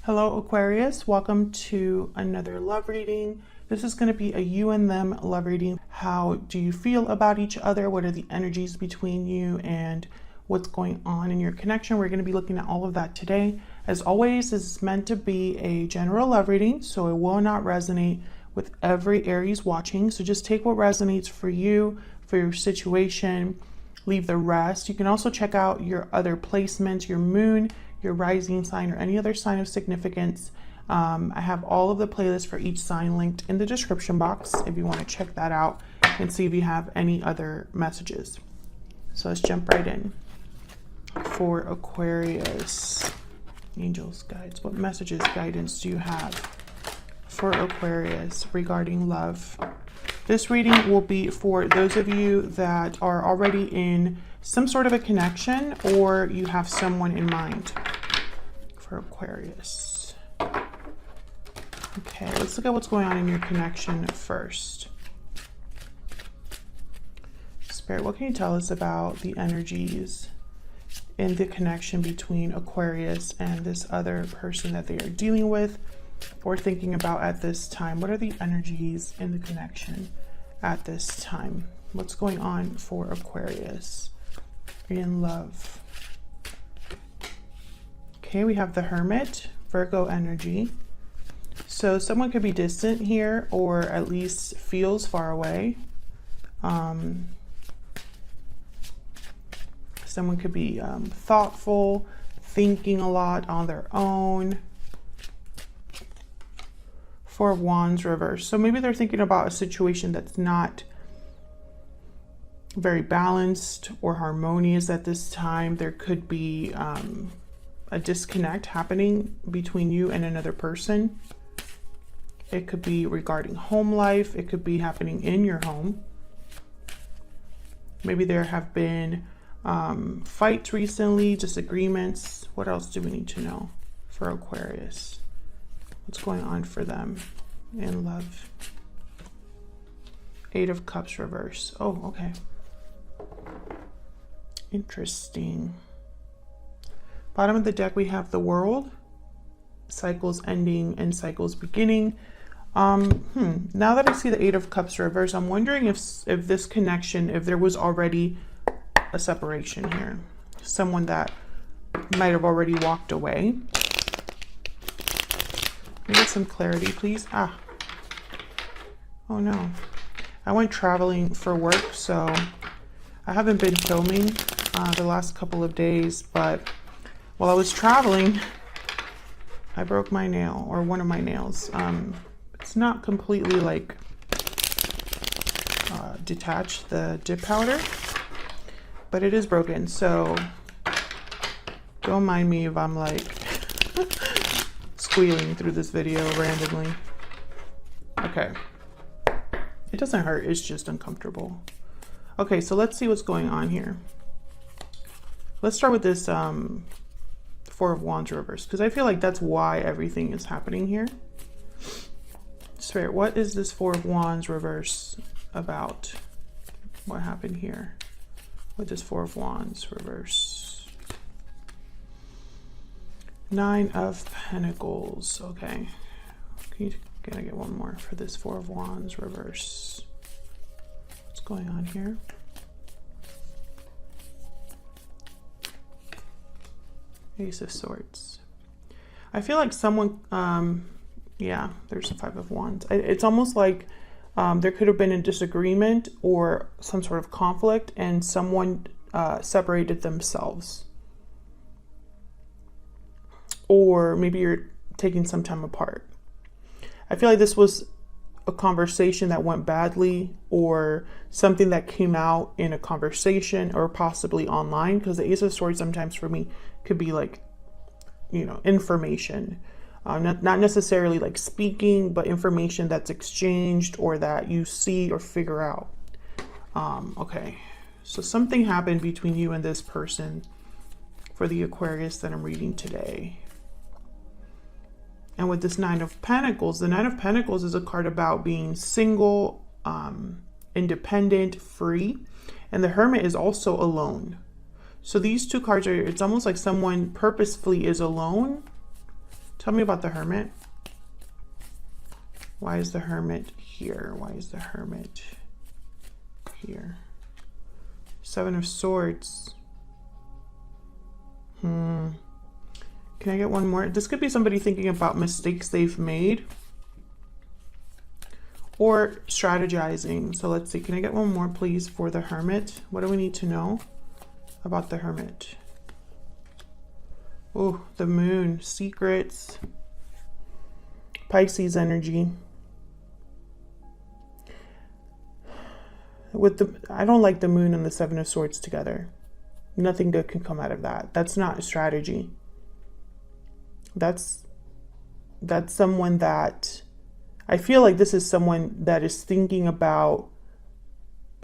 Hello Aquarius, welcome to another love reading. This is going to be a you and them love reading. How do you feel about each other? What are the energies between you and what's going on in your connection? We're going to be looking at all of that today. As always, this is meant to be a general love reading, so it will not resonate with every Aries watching. So just take what resonates for you, for your situation, leave the rest. You can also check out your other placements, your moon, your rising sign, or any other sign of significance. I have all of the playlists for each sign linked in the description box if you want to check that out and see if you have any other messages. So let's jump right in. For Aquarius, angels, guides, what messages, guidance do you have for Aquarius regarding love? This reading will be for those of you that are already in some sort of a connection or you have someone in mind for Aquarius. Okay, let's look at what's going on in your connection first. Spirit, what can you tell us about the energies in the connection between Aquarius and this other person that they are dealing with or thinking about at this time? What are the energies in the connection at this time? What's going on for Aquarius in love? Okay, we have the Hermit, Virgo energy. So someone could be distant here or at least feels far away. Someone could be thoughtful, thinking a lot on their own. Four of Wands reverse. So maybe they're thinking about a situation that's not very balanced or harmonious at this time. There could be a disconnect happening between you and another person. It could be regarding home life. It could be happening in your home. Maybe there have been fights recently, disagreements. What else do we need to know for Aquarius? What's going on for them in love? Eight of Cups reverse. Oh, okay. Interesting. Bottom of the deck, we have the World. Cycles ending and cycles beginning. Now that I see the Eight of Cups reverse, I'm wondering if this connection, if there was already a separation here. Someone that might have already walked away. Let me get some clarity, please. Oh no. I went traveling for work, so I haven't been filming the last couple of days, but while I was traveling, I broke my nail, or one of my nails. It's not completely like detached, the dip powder, but it is broken, so don't mind me if I'm like squealing through this video randomly. Okay. It doesn't hurt, it's just uncomfortable. Okay, so let's see what's going on here. Let's start with this Four of Wands reverse, because I feel like that's why everything is happening here. Spirit, what is this Four of Wands reverse about? What happened here with this Four of Wands reverse? Nine of Pentacles. Okay. Can I get one more for this Four of Wands reverse? What's going on here? Ace of Swords. I feel like someone, yeah, there's a Five of Wands. It's almost like there could have been a disagreement or some sort of conflict and someone separated themselves. Or maybe you're taking some time apart. I feel like this was a conversation that went badly or something that came out in a conversation or possibly online, because the Ace of Swords sometimes for me could be like, you know, information. Not necessarily like speaking, but information that's exchanged or that you see or figure out. Okay, so something happened between you and this person for the Aquarius that I'm reading today. And with this Nine of Pentacles, the Nine of Pentacles is a card about being single, independent, free. And the Hermit is also alone. So these two cards are, it's almost like someone purposefully is alone Tell me about the Hermit. Why is the Hermit here? Why is the Hermit here? Seven of Swords. Can I get one more? This could be somebody thinking about mistakes they've made or strategizing. So let's see. Can I get one more, please, for the Hermit? What do we need to know about the Hermit? Oh, the Moon. Secrets. Pisces energy. I don't like the Moon and the Seven of Swords together. Nothing good can come out of that. That's not a strategy. That's someone that, I feel like this is someone that is thinking about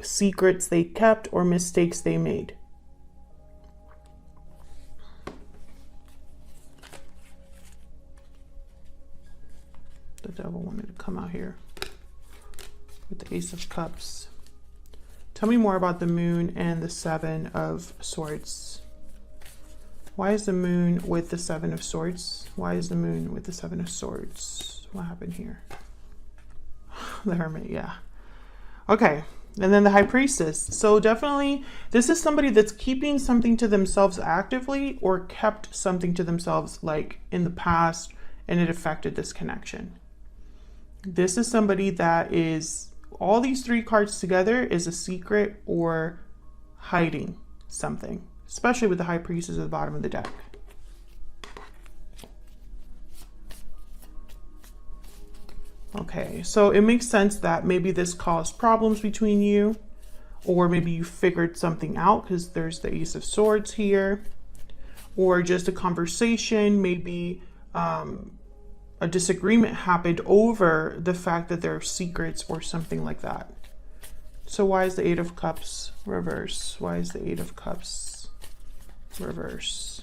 secrets they kept or mistakes they made. The Devil wanted to come out here with the Ace of Cups. Tell me more about the Moon and the Seven of Swords. Why is the Moon with the Seven of Swords? Why is the Moon with the Seven of Swords? What happened here? The Hermit, yeah. Okay, and then the High Priestess. So definitely, this is somebody that's keeping something to themselves actively or kept something to themselves like in the past, and it affected this connection. This is somebody that is, all these three cards together is a secret or hiding something, especially with the High Priestess at the bottom of the deck. Okay, so it makes sense that maybe this caused problems between you, or maybe you figured something out because there's the Ace of Swords here, or just a conversation, maybe a disagreement happened over the fact that there are secrets or something like that. So why is the Eight of Cups reverse? Why is the Eight of Cups reverse?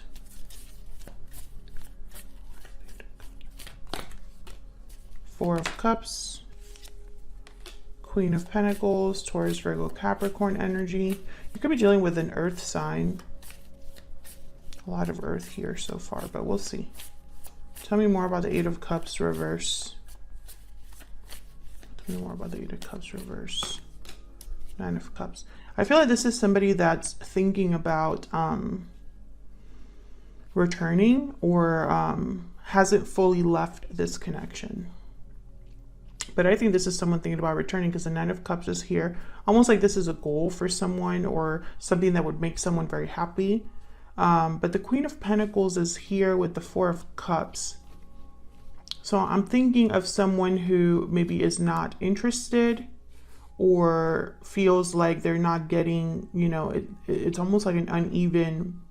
Four of Cups, Queen of Pentacles, Taurus, Virgo, Capricorn energy. You could be dealing with an earth sign. A lot of earth here so far, but we'll see. Tell me more about the Eight of Cups reverse. Tell me more about the Eight of Cups reverse. Nine of Cups. I feel like this is somebody that's thinking about returning or hasn't fully left this connection. But I think this is someone thinking about returning because the Nine of Cups is here. Almost like this is a goal for someone or something that would make someone very happy. But the Queen of Pentacles is here with the Four of Cups. So I'm thinking of someone who maybe is not interested or feels like they're not getting, you know, it's almost like an uneven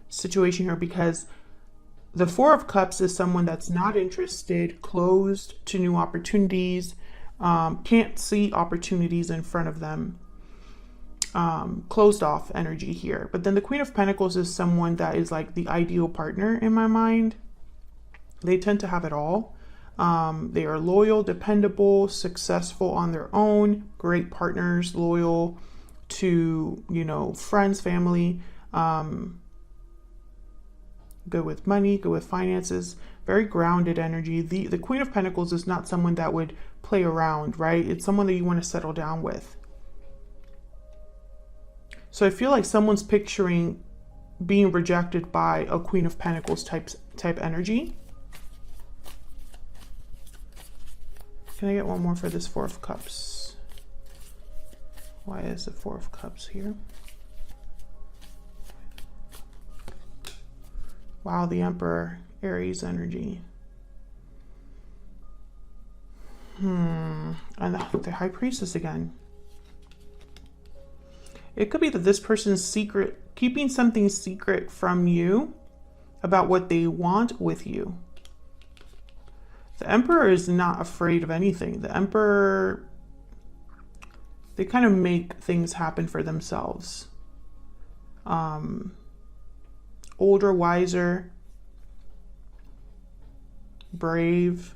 situation here, because the Four of Cups is someone that's not interested, closed to new opportunities, can't see opportunities in front of them. Closed off energy here. But then the Queen of Pentacles is someone that is like the ideal partner in my mind. They tend to have it all. They are loyal, dependable, successful on their own, great partners, loyal to, you know, friends, family, good with money, good with finances, very grounded energy. The Queen of Pentacles is not someone that would play around, right? It's someone that you want to settle down with. So I feel like someone's picturing being rejected by a Queen of Pentacles type energy. Can I get one more for this Four of Cups? Why is the Four of Cups here? Wow, the Emperor, Aries energy. And the High Priestess again. It could be that this person's keeping something secret from you about what they want with you. The Emperor is not afraid of anything. The Emperor, they kind of make things happen for themselves. Older, wiser, brave.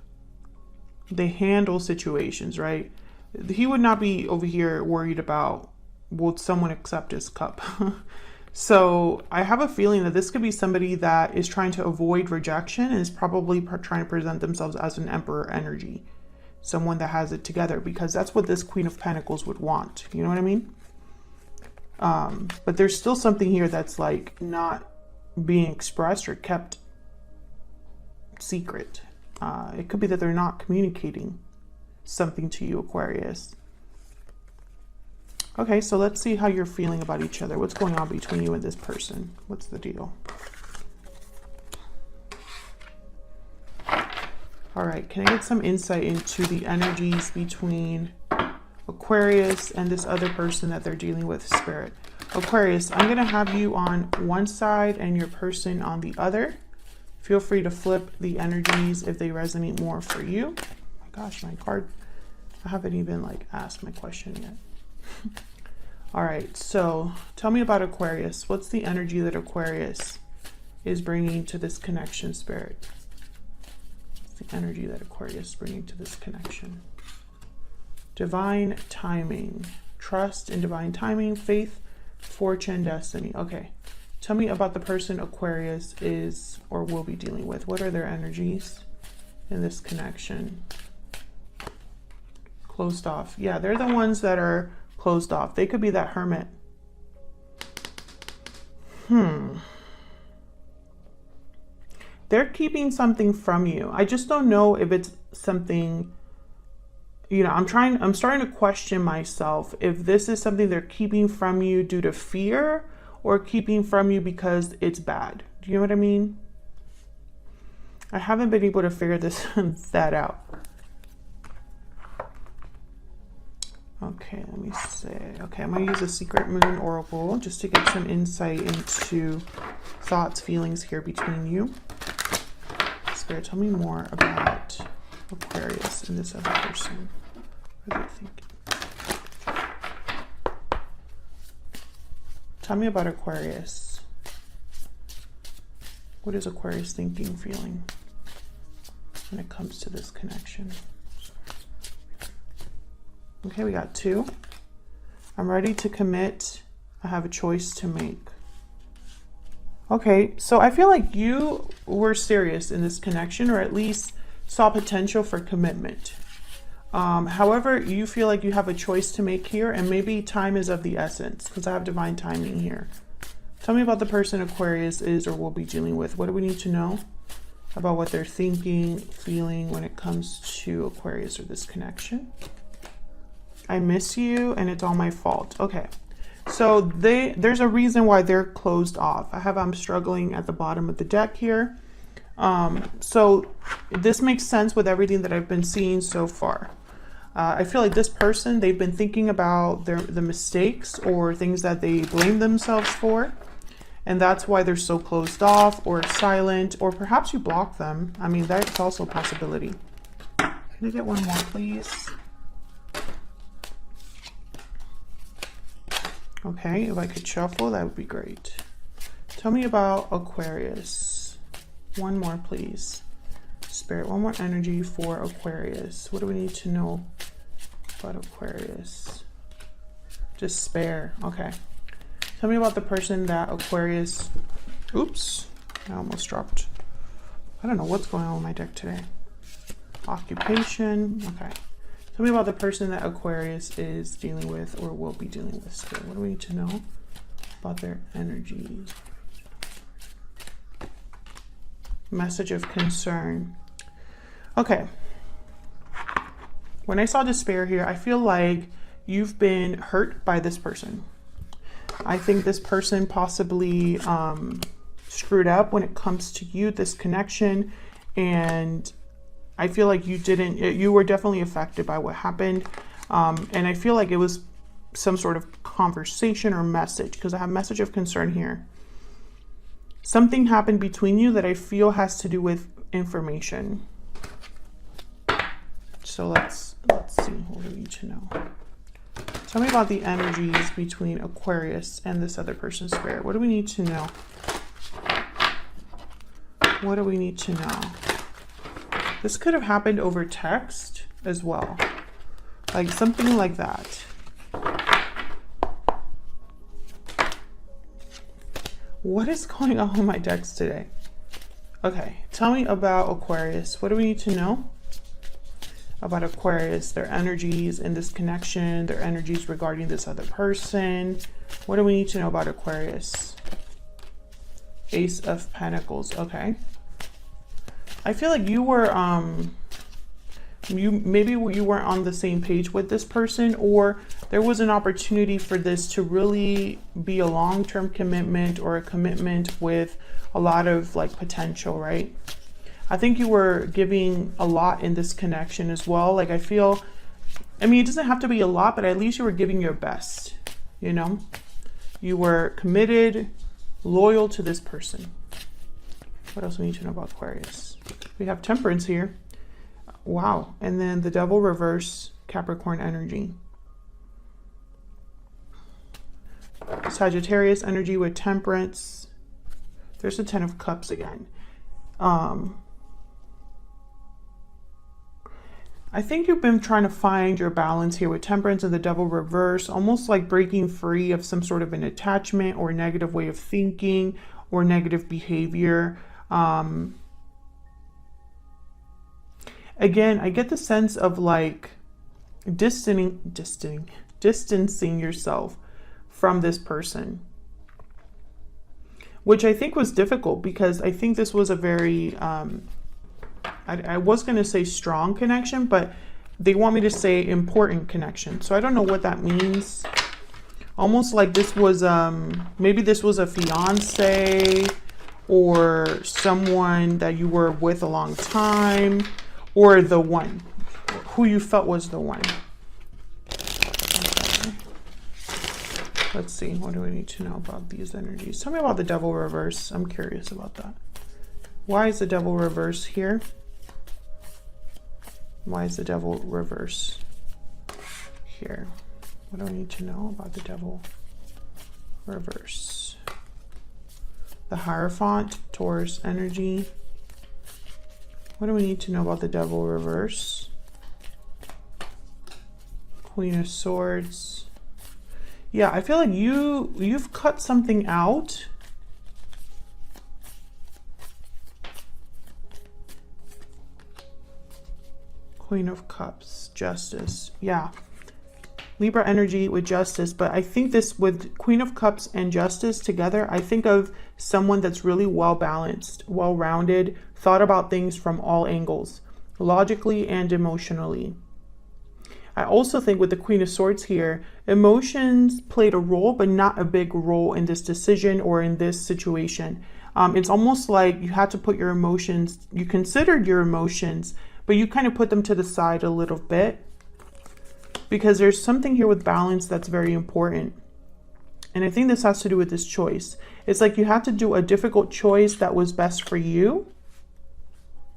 They handle situations, right? He would not be over here worried about, will someone accept his cup? So I have a feeling that this could be somebody that is trying to avoid rejection and is probably trying to present themselves as an Emperor energy. Someone that has it together, because that's what this Queen of Pentacles would want. You know what I mean? But there's still something here that's like not being expressed or kept secret. It could be that they're not communicating something to you, Aquarius. Okay, so let's see how you're feeling about each other. What's going on between you and this person? What's the deal? All right, can I get some insight into the energies between Aquarius and this other person that they're dealing with, Spirit? Aquarius, I'm going to have you on one side and your person on the other. Feel free to flip the energies if they resonate more for you. Oh my gosh, my card. I haven't even like asked my question yet. All right, so tell me about Aquarius. What's the energy that Aquarius is bringing to this connection, Spirit? What's the energy that Aquarius is bringing to this connection? Divine timing, trust in divine timing, faith, fortune, destiny. Okay, tell me about the person Aquarius is or will be dealing with. What are their energies in this connection? Closed off. Yeah, they're the ones that are closed off. They could be that hermit. They're keeping something from you. I just don't know if it's something, you know, I'm starting to question myself if this is something they're keeping from you due to fear or keeping from you because it's bad. Do you know what I mean? I haven't been able to figure that out. Okay, let me see. Okay, I'm going to use a Secret Moon Oracle just to get some insight into thoughts, feelings here between you. Spirit, tell me more about Aquarius and this other person. What are they thinking? Tell me about Aquarius. What is Aquarius thinking, feeling when it comes to this connection? Okay, we got 2. I'm ready to commit. I have a choice to make. Okay, so I feel like you were serious in this connection, or at least saw potential for commitment. However, you feel like you have a choice to make here, and maybe time is of the essence, because I have divine timing here. Tell me about the person Aquarius is or will be dealing with. What do we need to know about what they're thinking, feeling when it comes to Aquarius or this connection? I miss you and it's all my fault. Okay, so there's a reason why they're closed off. I'm struggling at the bottom of the deck here. So this makes sense with everything that I've been seeing so far. I feel like this person, they've been thinking about the mistakes or things that they blame themselves for. And that's why they're so closed off or silent, or perhaps you block them. I mean, that's also a possibility. Can I get one more, please? Okay, if I could shuffle, that would be great. Tell me about Aquarius. One more, please. Spirit, one more energy for Aquarius. What do we need to know about Aquarius? Despair. Okay. Tell me about the person that Aquarius... Oops. I almost dropped. I don't know what's going on with my deck today. Occupation. Okay. Tell me about the person that Aquarius is dealing with or will be dealing with still. What do we need to know about their energies? Message of concern. Okay. When I saw despair here, I feel like you've been hurt by this person. I think this person possibly screwed up when it comes to you, this connection, and I feel like you were definitely affected by what happened. And I feel like it was some sort of conversation or message, because I have message of concern here. Something happened between you that I feel has to do with information. So let's see what we need to know. Tell me about the energies between Aquarius and this other person's spirit. What do we need to know? What do we need to know? This could have happened over text as well. Like something like that. What is going on with my decks today? Okay, tell me about Aquarius. What do we need to know about Aquarius? Their energies in this connection, their energies regarding this other person. What do we need to know about Aquarius? Ace of Pentacles. Okay. I feel like you were maybe you weren't on the same page with this person, or there was an opportunity for this to really be a long-term commitment or a commitment with a lot of like potential, right? I think you were giving a lot in this connection as well. Like I feel, I mean, it doesn't have to be a lot, but at least you were giving your best, you know? You were committed, loyal to this person. What else we need to know about Aquarius? We have Temperance here. Wow. And then the Devil reverse, Capricorn energy. Sagittarius energy with Temperance. There's the Ten of Cups again. I think you've been trying to find your balance here with Temperance and the Devil reverse, almost like breaking free of some sort of an attachment or negative way of thinking or negative behavior. Again, I get the sense of like distancing yourself from this person, which I think was difficult because I think this was a very, I was going to say strong connection, but they want me to say important connection. So I don't know what that means. Almost like this was, maybe this was a fiance or someone that you were with a long time, or the one who you felt was the one. Okay. Let's see, what do we need to know about these energies? Tell me about the Devil reverse. I'm curious about that. Why is the Devil reverse here? Why is the Devil reverse here? What do I need to know about the Devil reverse? The Hierophant, Taurus energy. What do we need to know about the Devil reverse? Queen of Swords. Yeah, I feel like you've cut something out. Queen of Cups, Justice. Yeah. Libra energy with Justice, but I think this with Queen of Cups and Justice together, I think of someone that's really well balanced, well rounded, thought about things from all angles, logically and emotionally. I also think with the Queen of Swords here, emotions played a role, but not a big role in this decision or in this situation. It's almost like you had to put your emotions, you considered your emotions, but you kind of put them to the side a little bit, because there's something here with balance that's very important. And I think this has to do with this choice. It's like you had to do a difficult choice that was best for you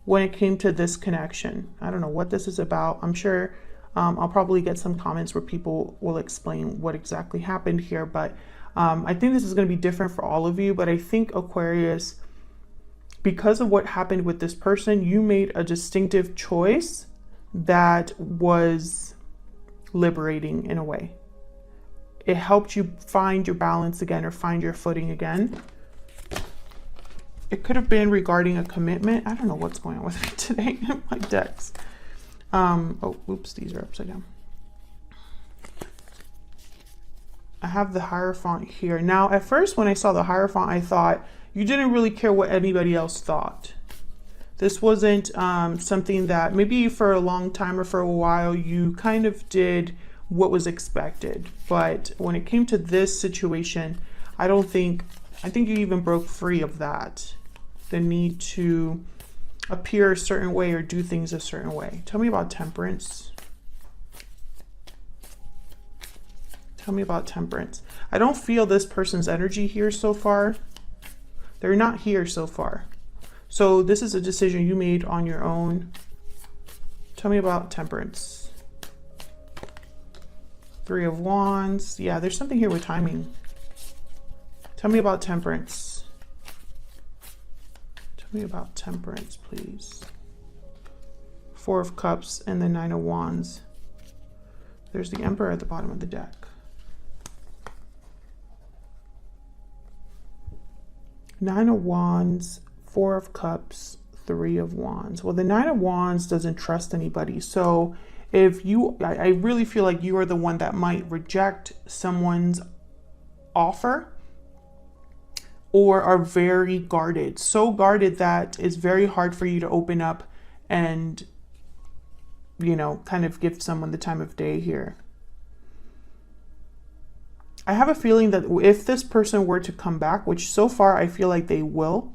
when it came to this connection. I don't know what this is about. I'm sure I'll probably get some comments where people will explain what exactly happened here. But I think this is going to be different for all of you. But I think Aquarius, because of what happened with this person, you made a distinctive choice that was liberating in a way. It helped you find your balance again, or find your footing again. It could have been regarding a commitment. I don't know what's going on with me today. My decks. Oh, oops, these are upside down. I have the Hierophant here. Now, at first when I saw the Hierophant, I thought you didn't really care what anybody else thought. This wasn't something that maybe for a long time or for a while you kind of did what was expected. But when it came to this situation, I think you even broke free of that. The need to appear a certain way or do things a certain way. Tell me about Temperance. Tell me about Temperance. I don't feel this person's energy here so far. They're not here so far. So this is a decision you made on your own. Tell me about Temperance. Three of Wands. Yeah, there's something here with timing. Tell me about Temperance. Tell me about Temperance, please. Four of Cups and the Nine of Wands. There's the Emperor at the bottom of the deck. Nine of Wands, Four of Cups, Three of Wands. Well, the Nine of Wands doesn't trust anybody. So if you, I really feel like you are the one that might reject someone's offer, or are very guarded. So guarded that it's very hard for you to open up and, you know, kind of give someone the time of day here. I have a feeling that if this person were to come back, which so far I feel like they will,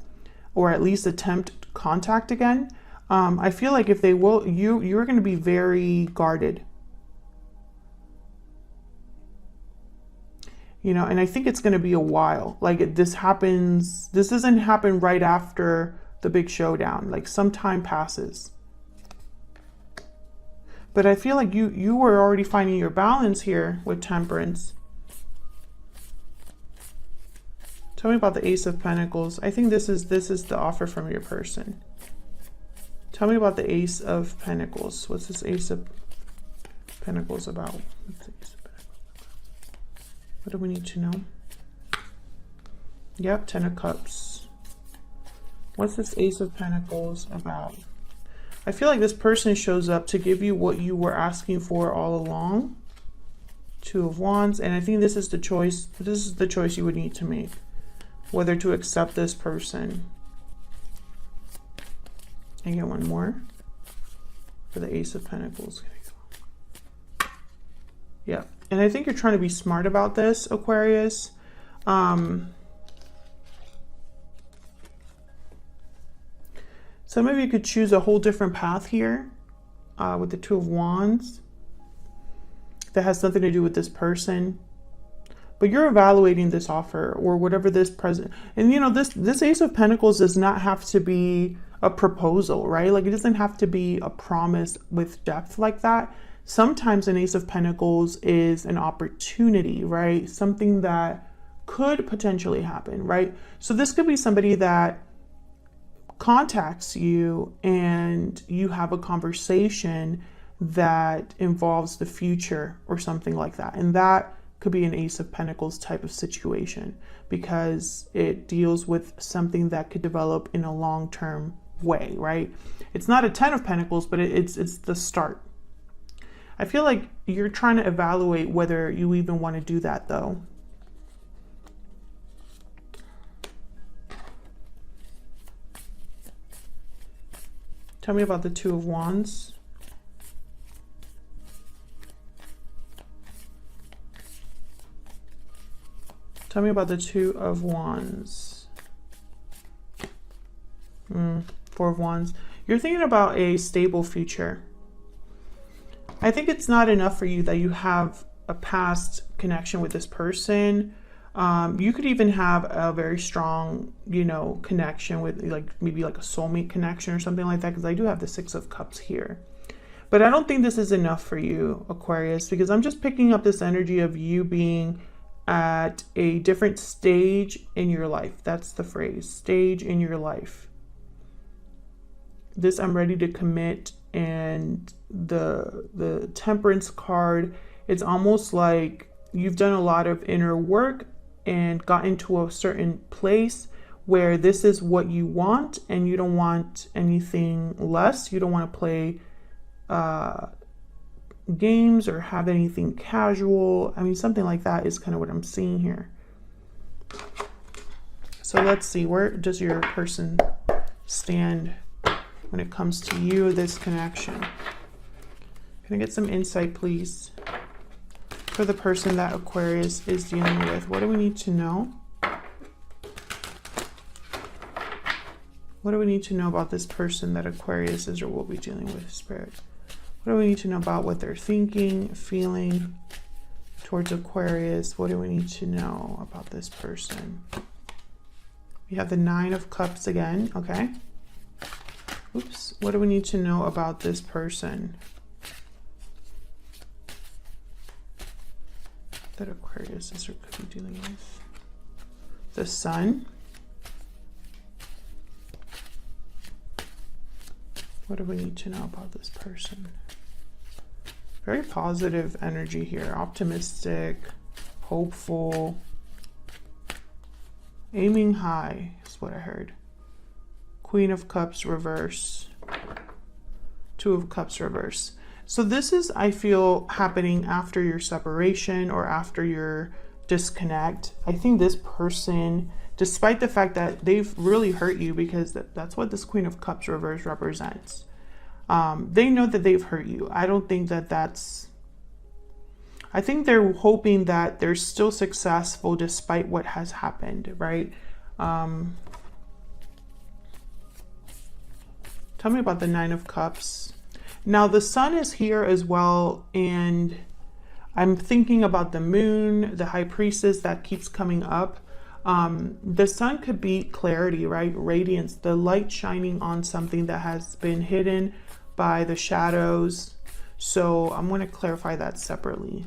or at least attempt contact again, I feel like if they will, you're going to be very guarded. You know, and I think it's going to be a while. Like this doesn't happen right after the big showdown. Like some time passes. But I feel like you were already finding your balance here with Temperance. Tell me about the Ace of Pentacles. I think this is the offer from your person. Tell me about the Ace of Pentacles. What's this Ace of Pentacles about? What's the Ace of Pentacles about? What do we need to know? Yep, Ten of Cups. What's this Ace of Pentacles about? I feel like this person shows up to give you what you were asking for all along. Two of Wands. And I think this is the choice. This is the choice you would need to make. Whether to accept this person. And get one more for the Ace of Pentacles. Yeah, and I think you're trying to be smart about this, Aquarius. Some of you could choose a whole different path here with the Two of Wands that has nothing to do with this person. But you're evaluating this offer or whatever this present. And you know, this Ace of Pentacles does not have to be a proposal, right? Like it doesn't have to be a promise with depth like that. Sometimes an Ace of Pentacles is an opportunity, right? Something that could potentially happen, right? So this could be somebody that contacts you and you have a conversation that involves the future or something like that. And that could be an Ace of Pentacles type of situation because it deals with something that could develop in a long-term way, right? It's not a Ten of Pentacles, but it's the start. I feel like you're trying to evaluate whether you even want to do that though. Tell me about the Two of Wands. Tell me about the Two of Wands. Four of Wands. You're thinking about a stable future. I think it's not enough for you that you have a past connection with this person. You could even have a very strong, you know, connection with like maybe like a soulmate connection or something like that, because I do have the Six of Cups here. But I don't think this is enough for you, Aquarius, because I'm just picking up this energy of you being at a different stage in your life. That's the phrase, stage in your life. This I'm ready to commit, and the Temperance card, it's almost like you've done a lot of inner work and gotten to a certain place where this is what you want and you don't want anything less. You don't want to play games or have anything casual. I mean, something like that is kind of what I'm seeing here. So let's see, where does your person stand when it comes to you, this connection? Can I get some insight, please, for the person that Aquarius is dealing with? What do we need to know? What do we need to know about this person that Aquarius is or will be dealing with, Spirit? What do we need to know about what they're thinking, feeling towards Aquarius? What do we need to know about this person? We have the Nine of Cups again, okay. Oops, what do we need to know about this person that Aquarius is or could be dealing with? The Sun. What do we need to know about this person? Very positive energy here. Optimistic, hopeful, aiming high. That's what I heard. Queen of Cups reverse. Two of Cups reverse. So this is, I feel, happening after your separation or after your disconnect. I think this person, despite the fact that they've really hurt you, because that's what this Queen of Cups reverse represents. They know that they've hurt you. I don't think that that's... I think they're hoping that they're still successful despite what has happened, right? Tell me about the Nine of Cups. Now, the sun is here as well, and I'm thinking about the moon, the high priestess that keeps coming up. The sun could be clarity, right? Radiance, the light shining on something that has been hidden by the shadows. So I'm going to clarify that separately.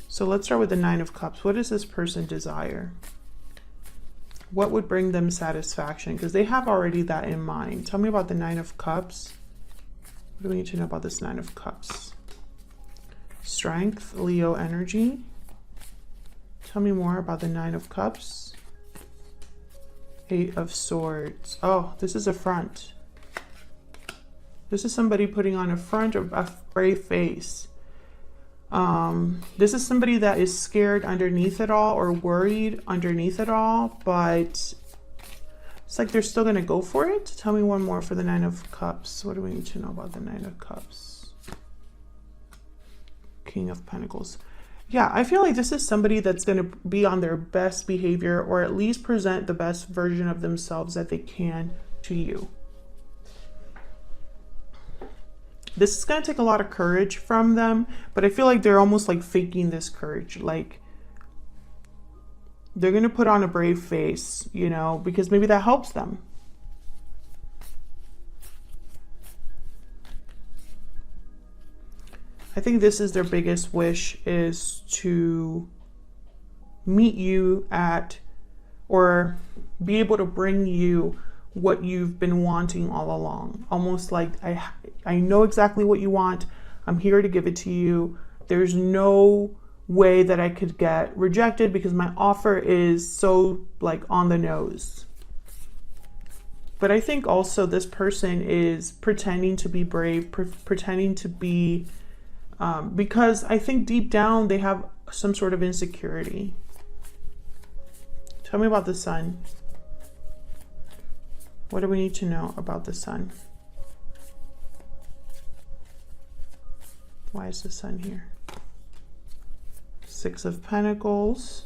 So let's start with the Nine of Cups. What does this person desire? What would bring them satisfaction? Because they have already that in mind. Tell me about the Nine of Cups. What do we need to know about this Nine of Cups? Strength, Leo energy. Tell me more about the Nine of Cups. Eight of Swords. Oh, this is a front. This is somebody putting on a front of a brave face. This is somebody that is scared underneath it all or worried underneath it all, but it's like they're still going to go for it. Tell me one more for the Nine of Cups. What do we need to know about the Nine of Cups? King of Pentacles. Yeah, I feel like this is somebody that's going to be on their best behavior, or at least present the best version of themselves that they can to you. This is going to take a lot of courage from them, but I feel like they're almost like faking this courage. Like they're going to put on a brave face, you know, because maybe that helps them. I think this is their biggest wish, is to meet you at, or be able to bring you what you've been wanting all along. Almost like, I know exactly what you want. I'm here to give it to you. There's no way that I could get rejected because my offer is so like on the nose. But I think also this person is pretending to be brave, pretending to be, because I think deep down they have some sort of insecurity. Tell me about the sun. What do we need to know about the sun? Why is the sun here? Six of Pentacles.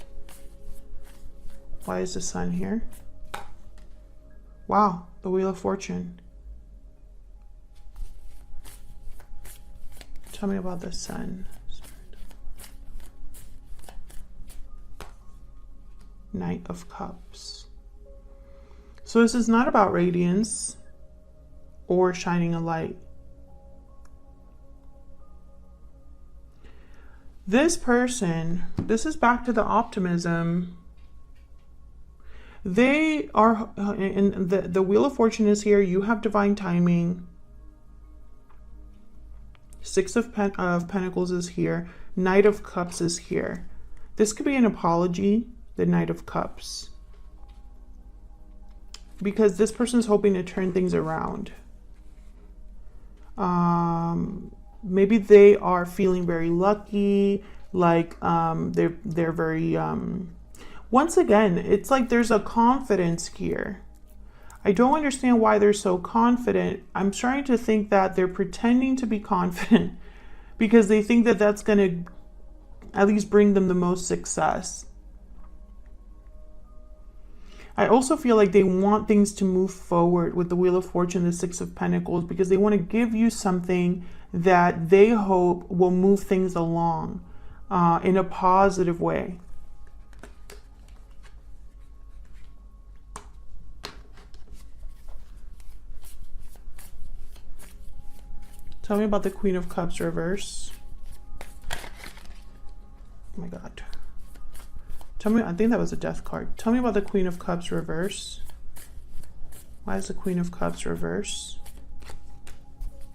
Why is the sun here? Wow, the Wheel of Fortune. Tell me about the sun. Knight of Cups. So this is not about radiance or shining a light. This person, this is back to the optimism. They are, and the Wheel of Fortune is here. You have divine timing. Six of Pentacles is here. Knight of Cups is here. This could be an apology, the Knight of Cups, because this person is hoping to turn things around. Maybe they are feeling very lucky, like they're very, once again, it's like there's a confidence here. I don't understand why they're so confident. I'm trying to think that they're pretending to be confident because they think that that's going to at least bring them the most success. I also feel like they want things to move forward with the Wheel of Fortune, the Six of Pentacles, because they want to give you something that they hope will move things along in a positive way. Tell me about the Queen of Cups reverse. Oh my God. Tell me, I think that was a death card. Tell me about the Queen of Cups reverse. Why is the Queen of Cups reverse?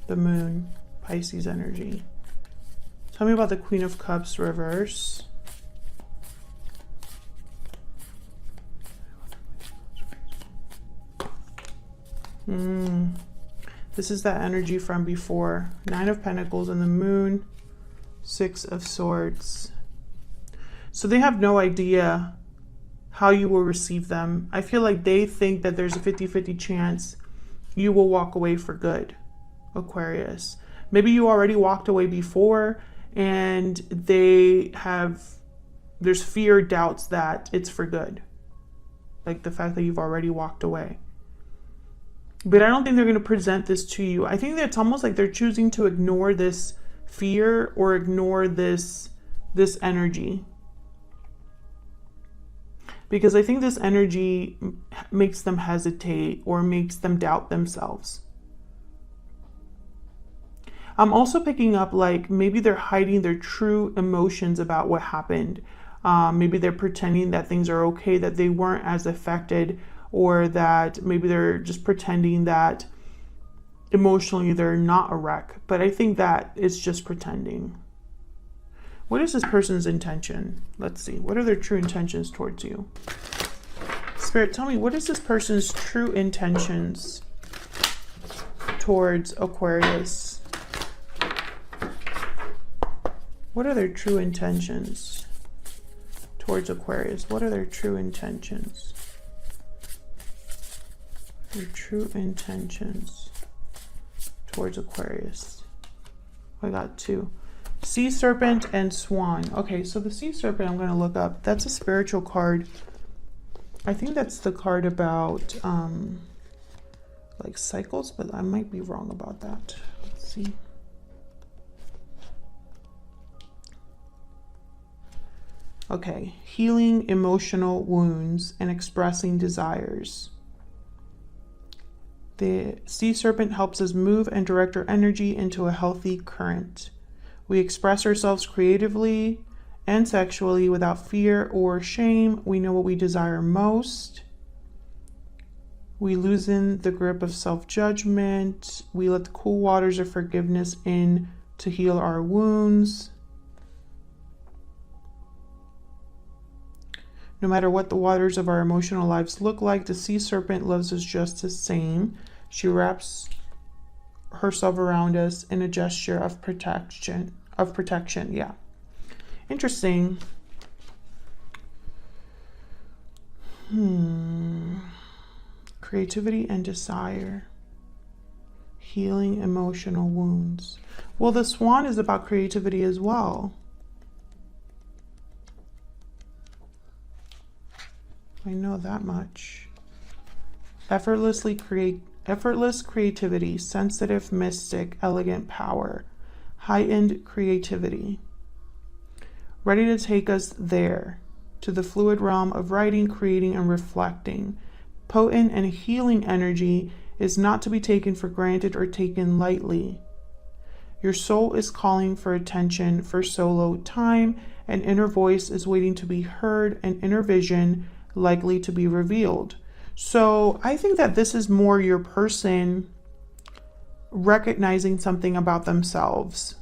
The Moon, Pisces energy. Tell me about the Queen of Cups reverse. This is that energy from before. 9 of Pentacles and the Moon, 6 of Swords. So they have no idea how you will receive them. I feel like they think that there's a 50-50 chance you will walk away for good, Aquarius. Maybe you already walked away before and there's fear, doubts that it's for good. Like the fact that you've already walked away. But I don't think they're going to present this to you. I think that it's almost like they're choosing to ignore this fear or ignore this energy. Because I think this energy makes them hesitate or makes them doubt themselves. I'm also picking up like maybe they're hiding their true emotions about what happened. Maybe they're pretending that things are okay, that they weren't as affected, or that maybe they're just pretending that emotionally they're not a wreck. But I think that it's just pretending. What is this person's intention? Let's see. What are their true intentions towards you? Spirit, tell me, what is this person's true intentions towards Aquarius? What are their true intentions towards Aquarius? What are their true intentions? Their true intentions towards Aquarius. I got 2. Sea Serpent and Swan. Okay, so the Sea Serpent I'm going to look up. That's a spiritual card. I think that's the card about like cycles, but I might be wrong about that. Let's see. Okay, healing emotional wounds and expressing desires. The Sea Serpent helps us move and direct our energy into a healthy current. We express ourselves creatively and sexually without fear or shame. We know what we desire most. We loosen the grip of self-judgment. We let the cool waters of forgiveness in to heal our wounds. No matter what the waters of our emotional lives look like, the Sea Serpent loves us just the same. She wraps herself around us in a gesture of protection. Yeah. Interesting. Creativity and desire. Healing emotional wounds. Well, the Swan is about creativity as well. I know that much. Effortless creativity, sensitive, mystic, elegant power, heightened creativity. Ready to take us there, to the fluid realm of writing, creating, and reflecting. Potent and healing energy is not to be taken for granted or taken lightly. Your soul is calling for attention, for solo time. An inner voice is waiting to be heard, an inner vision likely to be revealed. So I think that this is more your person recognizing something about themselves.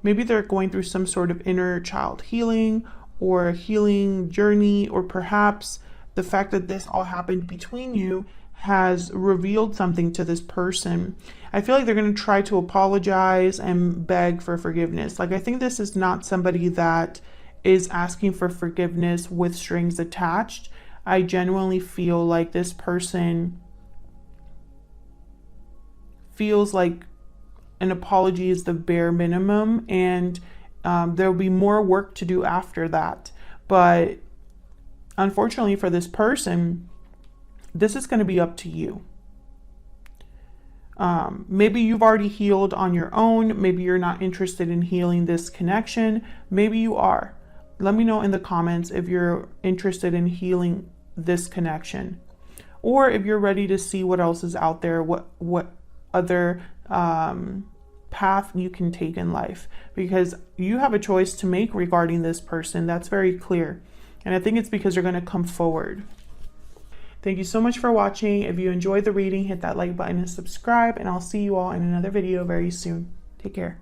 Maybe they're going through some sort of inner child healing or a healing journey, or perhaps the fact that this all happened between you has revealed something to this person. I feel like they're going to try to apologize and beg for forgiveness. Like, I think this is not somebody that is asking for forgiveness with strings attached. I genuinely feel like this person feels like an apology is the bare minimum, and there'll be more work to do after that. But unfortunately for this person, this is going to be up to you. Maybe you've already healed on your own. Maybe you're not interested in healing this connection. Maybe you are. Let me know in the comments if you're interested in healing this connection, or if you're ready to see what else is out there, what other path you can take in life, because you have a choice to make regarding this person. That's very clear. And I think it's because you're going to come forward. Thank you so much for watching. If you enjoyed the reading, hit that like button and subscribe, and I'll see you all in another video very soon. Take care.